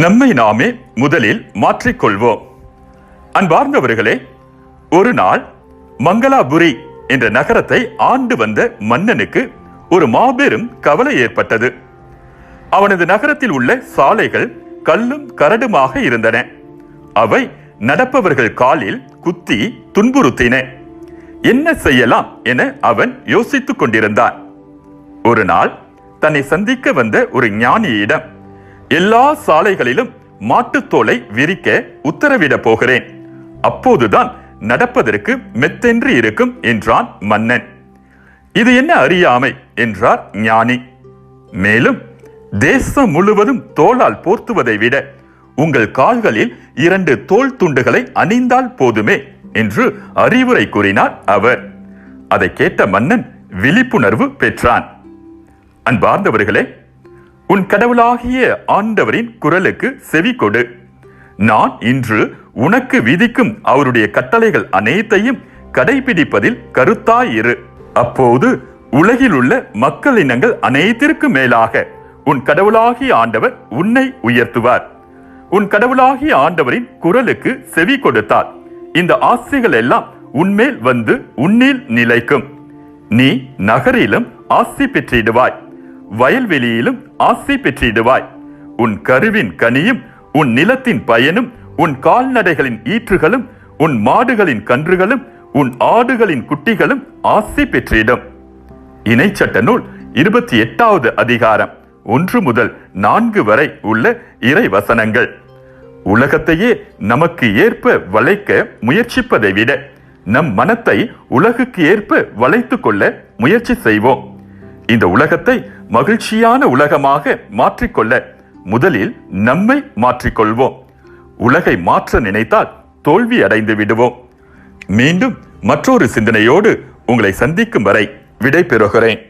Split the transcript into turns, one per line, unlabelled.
நம்மை நாமே முதலில் மாற்றிக்கொள்வோம். அன்பார்ந்தவர்களே, ஒரு நாள் மங்களாபுரி என்ற நகரத்தை ஆண்டு வந்த மன்னனுக்கு ஒரு மாபெரும் கவலை ஏற்பட்டது. அவனது நகரத்தில் உள்ள சாலைகள் கல்லும் கரடுமாக இருந்தன. அவை நடப்பவர்கள் காலில் குத்தி துன்புறுத்தின. என்ன செய்யலாம் என அவன் யோசித்துக் கொண்டிருந்தான். ஒரு நாள் தன்னை சந்திக்க வந்த ஒரு ஞானியிடம், எல்லா சாலைகளிலும் மாட்டுத்தோலை விரிக்க உத்தரவிடப் போகிறேன், அப்போதுதான் நடப்பதற்கு மெத்தென்று இருக்கும் என்றான் மன்னன். இது என்ன அறியாமை என்றார் ஞானி. மேலும், தேசம் முழுவதும் தோளால் போர்த்துவதை விட உங்கள் கால்களில் 2 தோல் துண்டுகளை அணிந்தால் போதுமே என்று அறிவுரை கூறினார் அவர். அதை கேட்ட மன்னன் விழிப்புணர்வு பெற்றான். அன்பார்ந்தவர்களே, உன் கடவுளாகிய ஆண்டவரின் குரலுக்கு செவி கொடு. நான் இன்று உனக்கு விதிக்கும் அவருடைய கட்டளைகள் அனைத்தையும் கடைபிடிப்பதில் கருத்தாயிரு. அப்போது உலகில் உள்ள மக்களினங்கள் அனைத்திற்கும் மேலாக உன் கடவுளாகிய ஆண்டவர் உன்னை உயர்த்துவார். உன் கடவுளாகிய ஆண்டவரின் குரலுக்கு செவி கொடுத்தால் இந்த ஆசைகள் எல்லாம் உன்மேல் வந்து உன்னில் நிலைக்கும். நீ நகரிலும் ஆசி பெற்றிடுவாய், வயல்வெளியிலும் ஆசி பெற்றிடுவாய். உன் கருவின் கனியும் உன் நிலத்தின் பயனும் உன் கால்நடைகளின் ஈற்றுகளும் உன் மாடுகளின் கன்றுகளும் உன் ஆடுகளின் குட்டிகளும் ஆசி பெற்றிடும். இணைச்சட்ட நூல் 28வது அதிகாரம் 1 முதல் 4 வரை உள்ள இறை வசனங்கள். உலகத்தையே நமக்கு ஏற்ப வளைக்க முயற்சிப்பதை விட நம் மனத்தை உலகுக்கு ஏற்ப வளைத்துக் கொள்ள முயற்சி செய்வோம். இந்த உலகத்தை மகிழ்ச்சியான உலகமாக மாற்றிக்கொள்ள முதலில் நம்மை மாற்றிக்கொள்வோம். உலகை மாற்ற நினைத்தால் தோல்வி அடைந்து விடுவோம். மீண்டும் மற்றொரு சிந்தனையோடு உங்களை சந்திக்கும் வரை விடை பெறுகிறேன்.